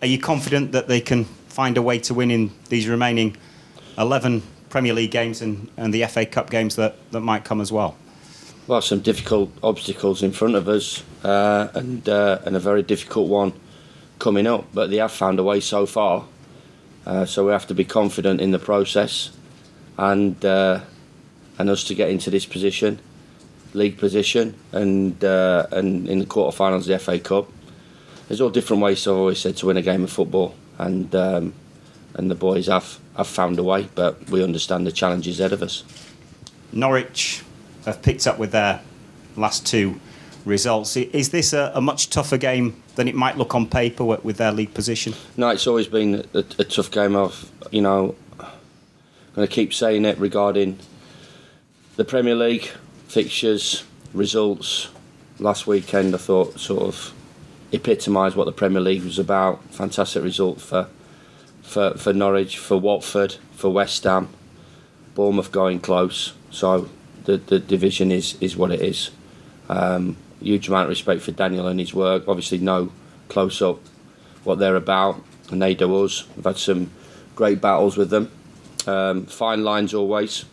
Are you confident that they can find a way to win in these remaining 11 Premier League games and the FA Cup games that might come as well? Well, some difficult obstacles in front of us, and a very difficult one coming up. But they have found a way so far, so we have to be confident in the process, and us to get into this position, league position, and in the quarterfinals of the FA Cup. There's all different ways, I've always said, to win a game of football, and the boys have found a way, but we understand the challenges ahead of us. Norwich have picked up with their last 2 results. Is this a much tougher game than it might look on paper with their league position? No, it's always been a tough game. I'm going to keep saying it regarding the Premier League fixtures, results. Last weekend I thought sort of epitomised what the Premier League was about. Fantastic result for Norwich, for Watford, for West Ham, Bournemouth going close. So the division is what it is. Huge amount of respect for Daniel and his work. Obviously know close up what they're about, and they do us. We've had some great battles with them. Fine lines always.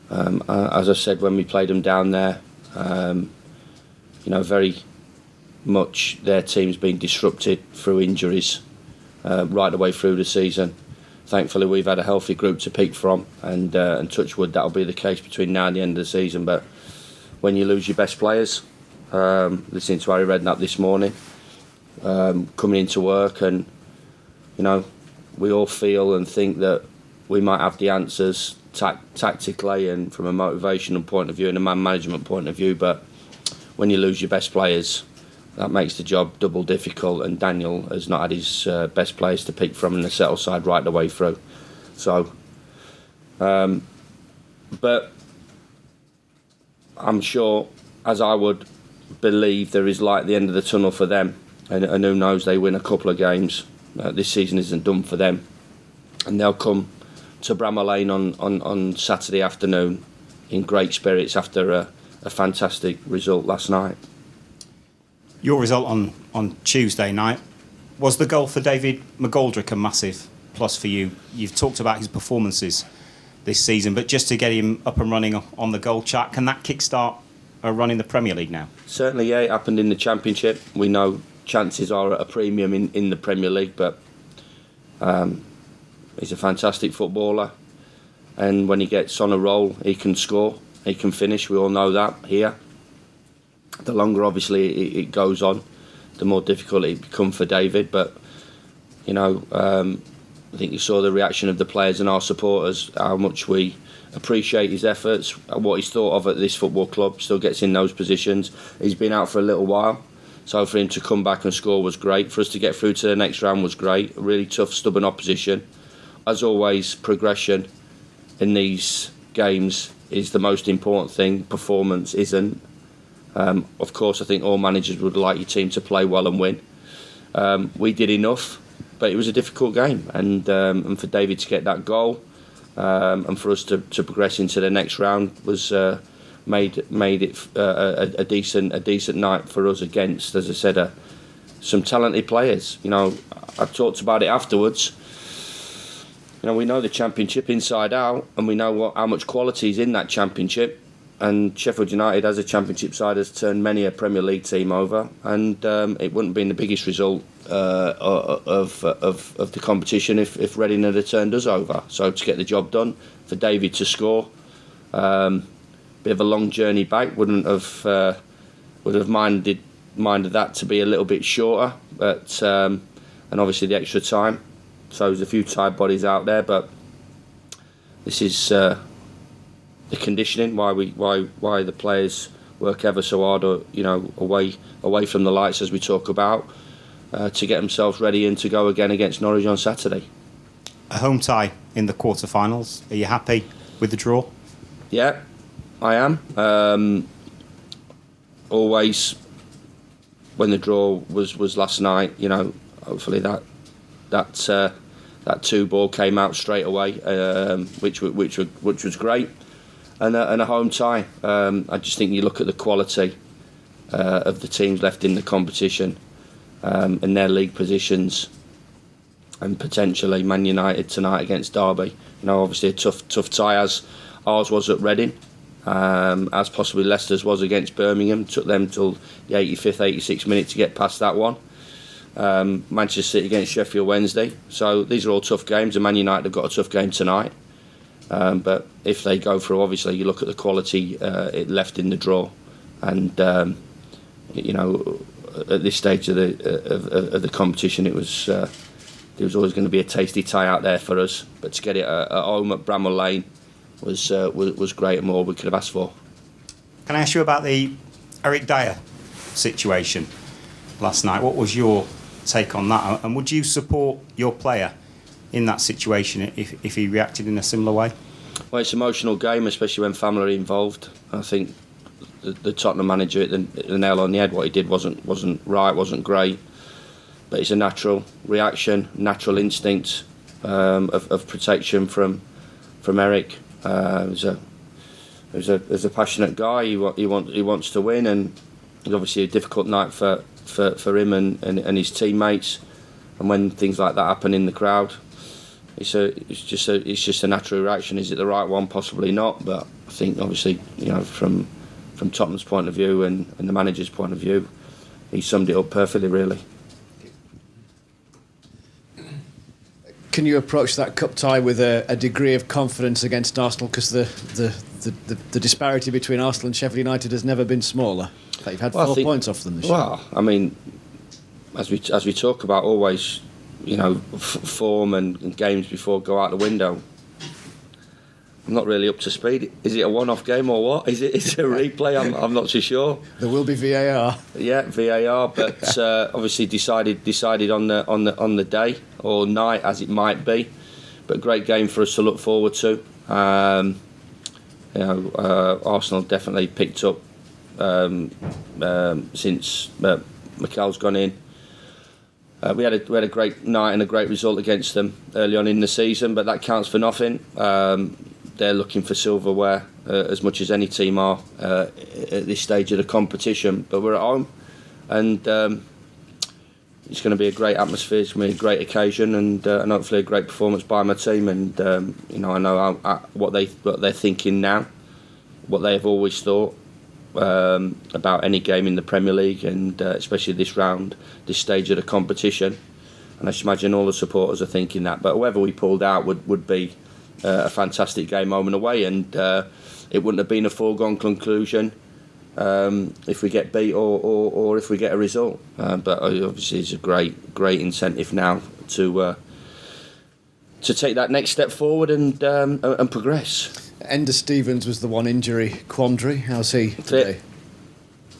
As I said when we played them down there, very much their team's been disrupted through injuries right the way through the season. Thankfully, we've had a healthy group to pick from, and touch wood, that'll be the case between now and the end of the season. But when you lose your best players, listening to Harry Redknapp this morning, coming into work, and we all feel and think that we might have the answers tactically and from a motivational point of view and a man management point of view. But when you lose your best players, that makes the job double difficult, and Daniel has not had his best players to pick from in the settle side right the way through. So, but I'm sure, as I would believe, there is light at the end of the tunnel for them, and who knows, they win a couple of games. This season isn't done for them, and they'll come to Bramall Lane on Saturday afternoon in great spirits after a fantastic result last night. Your result on Tuesday night, was the goal for David McGoldricks a massive plus for you? You've talked about his performances this season, but just to get him up and running on the goal chart, can that kickstart a run in the Premier League now? Certainly, yeah. It happened in the Championship. We know chances are at a premium in the Premier League, but he's a fantastic footballer, and when he gets on a roll, he can score, he can finish. We all know that here. The longer, obviously, it goes on, the more difficult it becomes for David. But, I think you saw the reaction of the players and our supporters, how much we appreciate his efforts, what he's thought of at this football club, still gets in those positions. He's been out for a little while, so for him to come back and score was great. For us to get through to the next round was great. A really tough, stubborn opposition. As always, progression in these games is the most important thing. Performance isn't. Of course, I think all managers would like your team to play well and win. We did enough, but it was a difficult game, and for David to get that goal, and for us to progress into the next round was made it a decent night for us against, as I said, some talented players. I talked about it afterwards. We know the Championship inside out, and we know how much quality is in that Championship. And Sheffield United, as a Championship side, has turned many a Premier League team over, and it wouldn't have been the biggest result of the competition if Reading had turned us over. So to get the job done, for David to score, bit of a long journey back. Would have minded that to be a little bit shorter, but and obviously the extra time. So there's a few tired bodies out there, but this is the conditioning. Why the players work ever so hard, away from the lights, as we talk about, to get themselves ready and to go again against Norwich on Saturday. A home tie in the quarterfinals. Are you happy with the draw? Yeah, I am. Always, when the draw was last night, hopefully that 2-ball came out straight away, which was great, and a home tie. I just think you look at the quality of the teams left in the competition. in their league positions, and potentially Man United tonight against Derby. Obviously a tough tie, as ours was at Reading, as possibly Leicester's was against Birmingham. Took them till the 85th, 86th minute to get past that one. Manchester City against Sheffield Wednesday. So these are all tough games, and Man United have got a tough game tonight. But if they go through, obviously you look at the quality it left in the draw, and at this stage of the competition, it was always going to be a tasty tie out there for us. But to get it at home at Bramall Lane was great, and more we could have asked for. Can I ask you about the Eric Dier situation last night? What was your take on that, and would you support your player in that situation if he reacted in a similar way? Well, it's an emotional game, especially when family are involved. I think the Tottenham manager hit the nail on the head. What he did wasn't right, wasn't great, but it's a natural reaction, natural instinct of protection from Eric. He's a passionate guy. He wants to win, and it's obviously a difficult night for him and his teammates. And when things like that happen in the crowd, it's just a natural reaction. Is it the right one? Possibly not. But I think obviously from Tottenham's point of view and the manager's point of view, he summed it up perfectly, really. Can you approach that cup tie with a degree of confidence against Arsenal? Because the disparity between Arsenal and Sheffield United has never been smaller. You've had 4 points off them this year. Well, I mean, as we talk about always, form and games before go out the window. I'm not really up to speed. Is it a one-off game or what? Is it a replay? I'm not too sure. There will be VAR. Yeah, VAR, but obviously decided on the day or night as it might be. But great game for us to look forward to. Arsenal definitely picked up since Mikel's gone in. We had a great night and a great result against them early on in the season, but that counts for nothing. They're looking for silverware as much as any team are at this stage of the competition. But we're at home, and it's going to be a great atmosphere. It's going to be a great occasion, and hopefully a great performance by my team. And I know what they're thinking now, what they have always thought about any game in the Premier League, and especially this round, this stage of the competition. And I just imagine all the supporters are thinking that. But whoever we pulled out would be a fantastic game home and away, and it wouldn't have been a foregone conclusion if we get beat or if we get a result. But obviously it's a great incentive now to take that next step forward and progress. Ender Stevens was the one injury quandary. How's he today? Fit.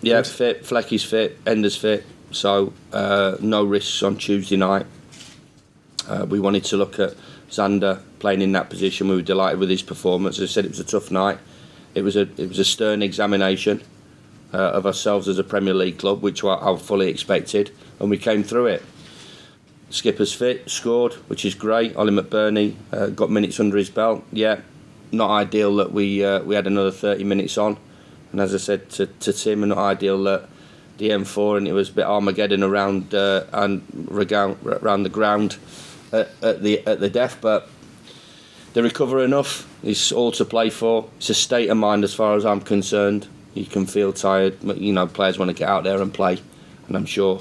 Yeah, fit. Flecky's fit. Ender's fit. So no risks on Tuesday night. We wanted to look at Xander playing in that position. We were delighted with his performance. As I said, it was a tough night. It was a stern examination of ourselves as a Premier League club, which I fully expected, and we came through it. Skipper's fit, scored, which is great. Ollie McBurney got minutes under his belt. Yeah, not ideal that we had another 30 minutes on, and as I said to Tim, not ideal that the M4 and it was a bit Armageddon around the ground at the death, but they recover enough. It's all to play for. It's a state of mind as far as I'm concerned. You can feel tired, but players want to get out there and play, and I'm sure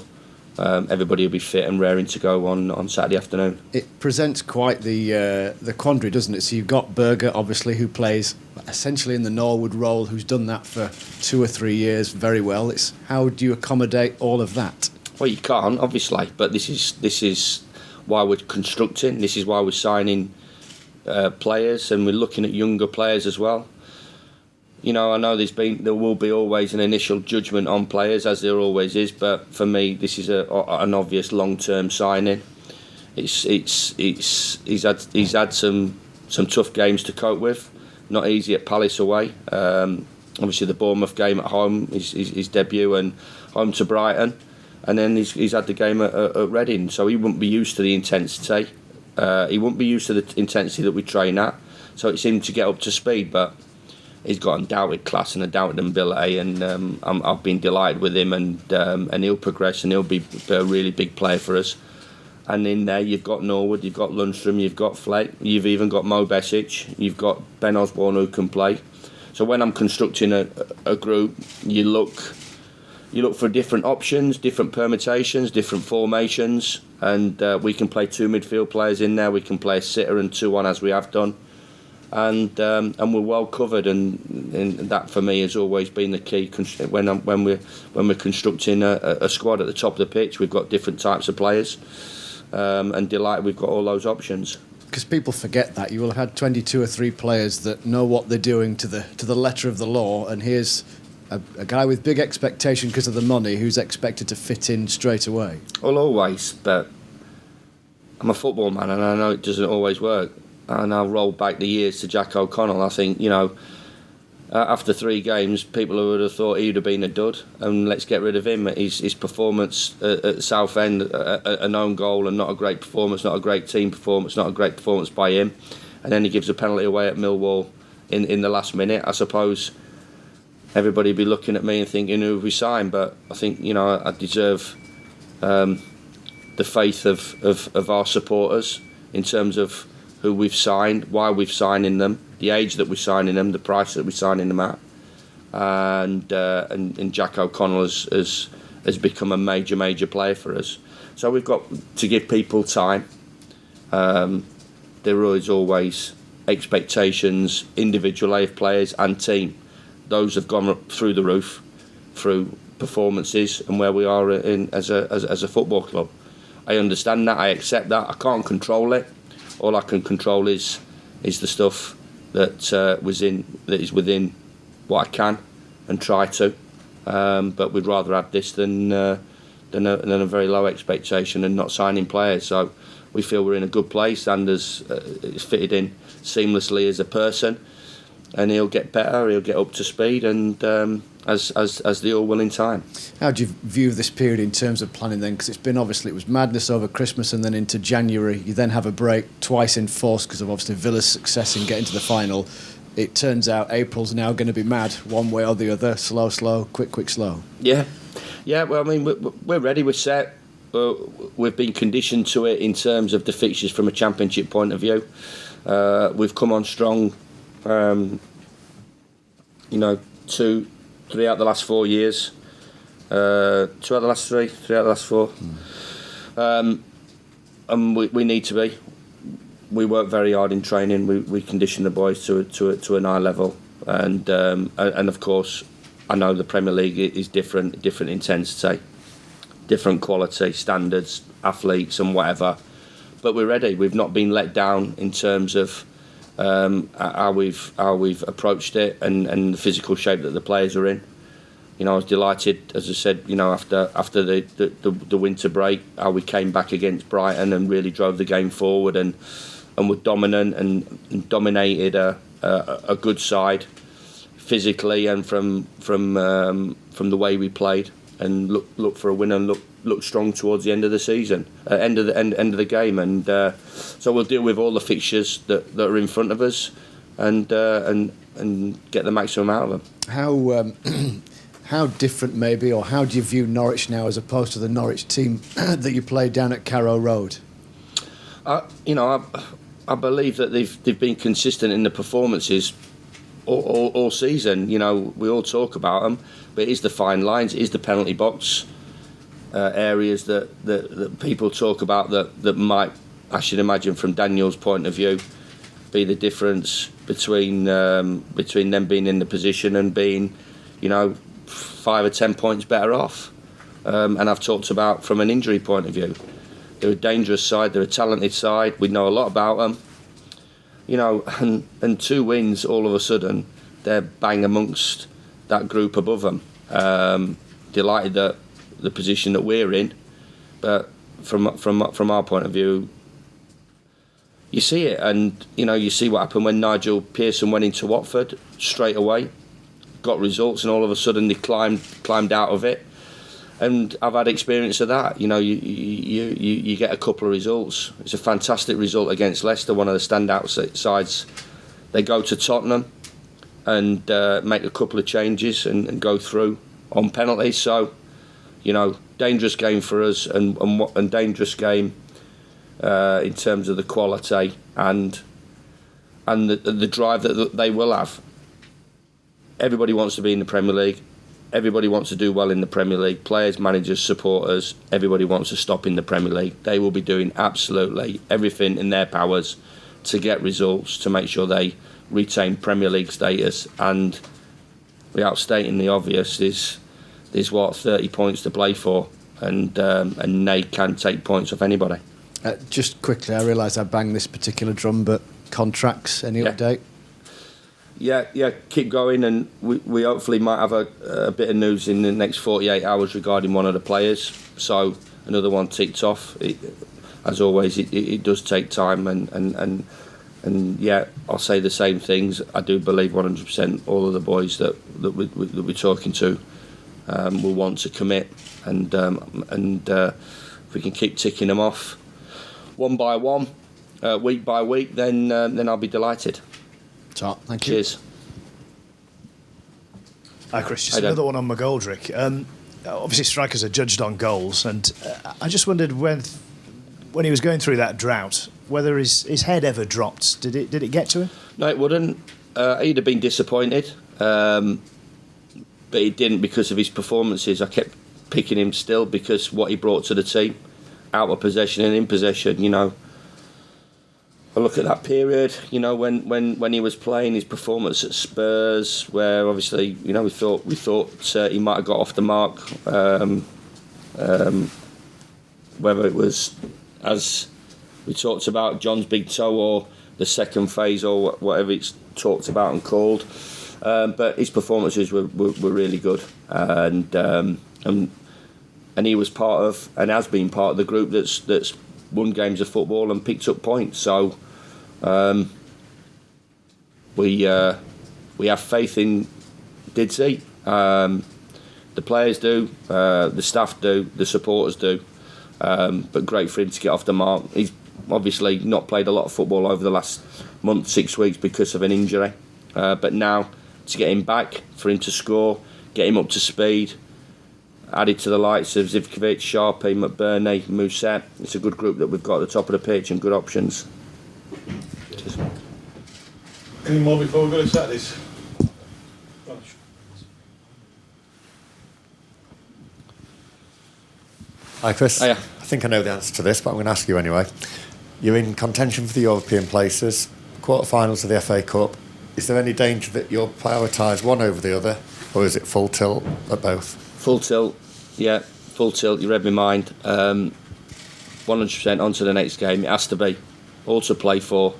everybody will be fit and raring to go on Saturday afternoon. It presents quite the quandary, doesn't it? So you've got Berger, obviously, who plays essentially in the Norwood role, who's done that for 2 or 3 years very well. It's how do you accommodate all of that? Well, you can't, obviously, but this is why we're constructing. This is why we're signing players, and we're looking at younger players as well. I know there will be always an initial judgment on players, as there always is, but for me, this is an obvious long-term signing. He's had some tough games to cope with. Not easy at Palace away. Obviously, the Bournemouth game at home, his debut, and home to Brighton, and then he's had the game at Reading. So he wouldn't be used to the intensity. He wouldn't be used to the intensity that we train at. So it's him to get up to speed, but he's got undoubted class and undoubted ability, and I've been delighted with him, and he'll progress and he'll be a really big player for us. And in there you've got Norwood, you've got Lundstrom, you've got Fleck, you've even got Mo Besic, you've got Ben Osborne who can play. So when I'm constructing a group, you look for different options, different permutations, different formations, and we can play 2 midfield players in there. We can play a sitter and 2 on as we have done, and we're well covered. And that for me has always been the key. When we're constructing a squad at the top of the pitch, we've got different types of players, and delighted we've got all those options. Because people forget that you will have had 22 or 3 players that know what they're doing to the letter of the law, and here's a guy with big expectation because of the money who's expected to fit in straight away. Well, always, but I'm a football man and I know it doesn't always work. And I'll roll back the years to Jack O'Connell. I think, after 3 games, people would have thought he would have been a dud, and let's get rid of him. His performance at Southend, an own goal and not a great performance, not a great team performance, not a great performance by him. And then he gives a penalty away at Millwall in the last minute. I suppose everybody would be looking at me and thinking, who have we signed? But I think, I deserve the faith of our supporters in terms of who we've signed, why we've signing them, the age that we're signing them, the price that we're signing them at, and Jack O'Connell has become a major player for us. So we've got to give people time. There is always expectations, individual players and team. Those have gone up through the roof through performances and where we are as a football club. I understand that, I accept that. I can't control it. All I can control is the stuff that is within what I can and try to. But we'd rather have this than a very low expectation and not signing players. So we feel we're in a good place. Anders is fitted in seamlessly as a person, and he'll get better. He'll get up to speed, and as they all will in time. How do you view this period in terms of planning then? Because it was madness over Christmas and then into January. You then have a break twice in force because of obviously Villa's success in getting to the final. It turns out April's now going to be mad one way or the other. Slow, quick, slow. Yeah. Well, I mean, we're ready. We're set. We've been conditioned to it in terms of the fixtures from a championship point of view. We've come on strong. 3 out of the last 4 years. 2 out of the last 3 out of the last 4. And we need to be. We work very hard in training. We condition the boys to an high level, and of course, I know the Premier League is different intensity, different quality, standards, athletes, and whatever. But we're ready. We've not been let down in terms of how we've approached it and the physical shape that the players are in. I was delighted, as I said, after the winter break, how we came back against Brighton and really drove the game forward and were dominant and dominated a good side physically and from the way we played, and look for a win and look strong towards the end of the season, end of the game, and so we'll deal with all the fixtures that are in front of us and get the maximum out of them. How different maybe, or how do you view Norwich now as opposed to the Norwich team that you played down at Carrow Road? I believe that they've been consistent in the performances all season. We all talk about them, but it is the fine lines, it is the penalty box areas that people talk about that might, I should imagine from Daniel's point of view, be the difference between them being in the position and being, 5 or 10 points better off. And I've talked about from an injury point of view. They're a dangerous side, they're a talented side, we know a lot about them. And 2 wins, all of a sudden, they're bang amongst that group above them. Delighted that the position that we're in, but from our point of view, you see it, and you see what happened when Nigel Pearson went into Watford straight away, got results, and all of a sudden they climbed out of it. And I've had experience of that. You get a couple of results. It's a fantastic result against Leicester, one of the standout sides. They go to Tottenham, and make a couple of changes and go through on penalties. So, dangerous game for us, and dangerous game in terms of the quality and the drive that they will have. Everybody wants to be in the Premier League. Everybody wants to do well in the Premier League. Players, managers, supporters, everybody wants to stop in the Premier League. They will be doing absolutely everything in their powers to get results, to make sure they retain Premier League status. And without stating the obvious, there's 30 points to play for, and they can take points off anybody. Just quickly, I realise I banged this particular drum, but contracts, any update? Yeah, keep going, and we hopefully might have a bit of news in the next 48 hours regarding one of the players. So another one ticked off. As always, it does take time, and yeah, I'll say the same things. I do believe 100% all of the boys that we're talking to will want to commit, and if we can keep ticking them off one by one, week by week, then I'll be delighted. Top, thank you. Cheers. Hi Chris, just another one on McGoldrick. Obviously strikers are judged on goals, and I just wondered when he was going through that drought, whether his head ever dropped. Did it get to him? No, it wouldn't. He'd have been disappointed, but he didn't because of his performances. I kept picking him still because what he brought to the team, out of possession and in possession, I look at that period, when he was playing, his performance at Spurs, where obviously, we thought he might have got off the mark, whether it was, as we talked about, John's big toe or the second phase or whatever it's talked about and called, but his performances were really good, and he was part of, and has been part of, the group that's won games of football and picked up points. So we have faith in Didsey. The players do, the staff do, the supporters do. But great for him to get off the mark. He's obviously not played a lot of football over the last month, 6 weeks because of an injury. But now to get him back, for him to score, get him up to speed, added to the likes of Zivkovic, Sharpie, McBurney, Mousset. It's a good group that we've got at the top of the pitch and good options. Cheers. Any more before we go to Saturdays? Hi Chris. Hiya. I think I know the answer to this, but I'm going to ask you anyway. You're in contention for the European places, quarter-finals of the FA Cup. Is there any danger that you'll prioritise one over the other, or is it full tilt at both? Full tilt, yeah, full tilt. You read my mind. 100% on to the next game. It has to be. All to play for.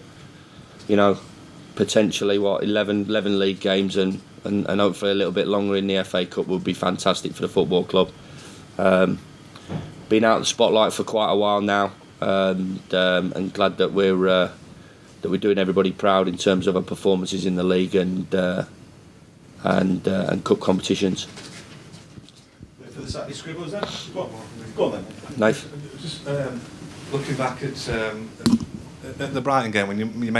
Potentially 11 league games and hopefully a little bit longer in the FA Cup would be fantastic for the football club. Been out of the spotlight for quite a while now, and glad that we're doing everybody proud in terms of our performances in the league and cup competitions. For the Saturday scribbles then? Go on then. Nice. Just looking back at the Brighton game when you